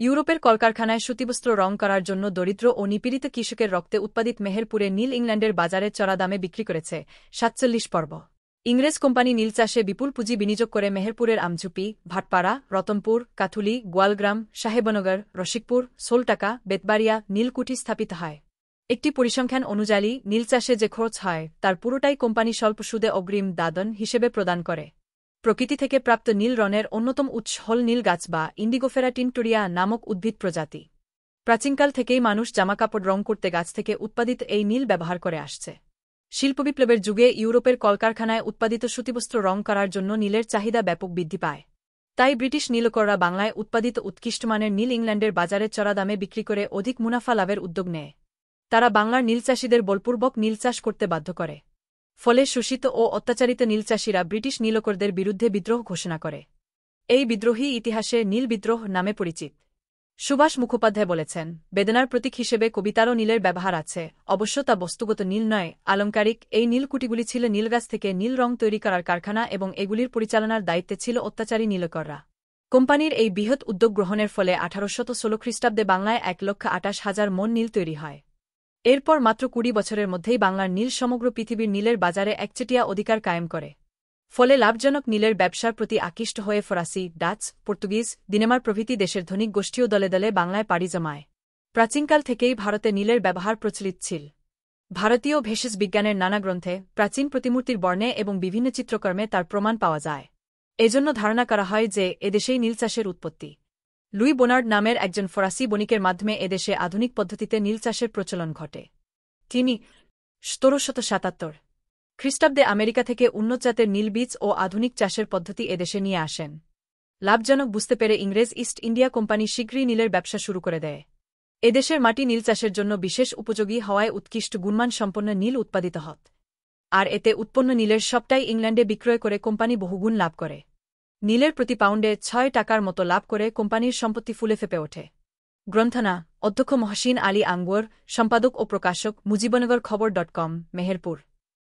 ইউরোপের কলকারখানায় সুতিবস্ত্র রং করার জন্য দরিদ্র ও নিপীড়িত কৃষকের রক্তে উৎপাদিত মেহেরপুরে নীল ইংল্যান্ডের বাজারে চড়া দামে বিক্রি করেছে ৪৭ পর্ব। ইংরেজ কোম্পানি নীল চাষে বিপুল পুঁজি বিনিয়োগ করে মেহেরপুরের আমঝুপি, ভাটপাড়া, রতনপুর, কাথুলি, গোয়ালগ্রাম, সাহেবনগর, রসিকপুর, সোলটাকা, বেতবাড়িয়া নীলকুঠি স্থাপিত হয়। একটি পরিসংখ্যান অনুযায়ী নীল চাষে যে খরচ হয় তার পুরোটাই কোম্পানি স্বল্প সুদে অগ্রিম দাদন হিসেবে প্রদান করে। প্রকৃতি থেকে প্রাপ্ত নীল রঙের অন্যতম উৎস হল নীল গাছ বা ইন্ডিগোফেরা টিনটুরিয়া নামক উদ্ভিদ প্রজাতি। প্রাচীনকাল থেকেই মানুষ জামাকাপড় রং করতে গাছ থেকে উৎপাদিত এই নীল ব্যবহার করে আসছে। শিল্পবিপ্লবের যুগে ইউরোপের কলকারখানায় উৎপাদিত সুতিবস্ত্র রং করার জন্য নীলের চাহিদা ব্যাপক বৃদ্ধি পায়। তাই ব্রিটিশ নীলকররা বাংলায় উৎপাদিত উৎকৃষ্টমানের নীল ইংল্যান্ডের বাজারে চড়া দামে বিক্রি করে অধিক মুনাফা লাভের উদ্যোগ নেয়। তারা বাংলার নীলচাষীদের বলপূর্বক নীল চাষ করতে বাধ্য করে। ফলে শোষিত ও অত্যাচারিত নীলচাষীরা ব্রিটিশ নীলকরদের বিরুদ্ধে বিদ্রোহ ঘোষণা করে। এই বিদ্রোহী ইতিহাসে নীল বিদ্রোহ নামে পরিচিত। সুভাষ মুখোপাধ্যায় বলেছেন, বেদনার প্রতীক হিসেবে কবিতারও নীলের ব্যবহার আছে, অবশ্য তা বস্তুগত নীল নয়, আলংকারিক। এই নীলকুঠিগুলি ছিল নীলগাছ থেকে নীল রং তৈরি করার কারখানা এবং এগুলির পরিচালনার দায়িত্বে ছিল অত্যাচারী নীলকররা। কোম্পানির এই বৃহৎ উদ্যোগ গ্রহণের ফলে ১৮১৬ খ্রিস্টাব্দে বাংলায় ১,২৮,০০০ মণ নীল তৈরি হয়। এরপর মাত্র ২০ বছরের মধ্যেই বাংলার নীল সমগ্র পৃথিবীর নীলের বাজারে একচেটিয়া অধিকার কায়েম করে। ফলে লাভজনক নীলের ব্যবসার প্রতি আকৃষ্ট হয়ে ফরাসি, ডাচ, পর্তুগিজ, ডেনমার্ক প্রভৃতি দেশের ধনিক গোষ্ঠীও দলে দলে বাংলায় পাড়ি জমায়। প্রাচীনকাল থেকেই ভারতে নীলের ব্যবহার প্রচলিত ছিল। ভারতীয় ভেষজ বিজ্ঞানের নানা গ্রন্থে, প্রাচীন প্রতিমূর্তির বর্ণে এবং বিভিন্ন চিত্রকর্মে তার প্রমাণ পাওয়া যায়। এজন্য ধারণা করা হয় যে এদেশেই নীল চাষের উৎপত্তি। লুই বোনার্ড নামের একজন ফরাসি বণিকের মাধ্যমে এদেশে আধুনিক পদ্ধতিতে নীল চাষের প্রচলন ঘটে। তিনি ১৭৭৭ খ্রিস্টাব্দে আমেরিকা থেকে উন্নত জাতের নীল বীজ ও আধুনিক চাষের পদ্ধতি এদেশে নিয়ে আসেন। লাভজনক বুঝতে পেরে ইংরেজ ইস্ট ইন্ডিয়া কোম্পানি শীঘ্রই নীলের ব্যবসা শুরু করে দেয়। এদেশের মাটি নীল চাষের জন্য বিশেষ উপযোগী হওয়ায় উৎকৃষ্ট গুণমান সম্পন্ন নীল উৎপাদিত হত। আর এতে উৎপন্ন নীলের সবটাই ইংল্যান্ডে বিক্রয় করে কোম্পানি বহুগুণ লাভ করে। নীলের প্রতি পাউন্ডে ৬ টাকার মতো লাভ করে কোম্পানির সম্পত্তি ফুলে ফেপে ওঠে। গ্রন্থনা অধ্যক্ষ মহসিন আলী আঙ্গুর, সম্পাদক ও প্রকাশক মুজিবনগর খবর.com, মেহেরপুর।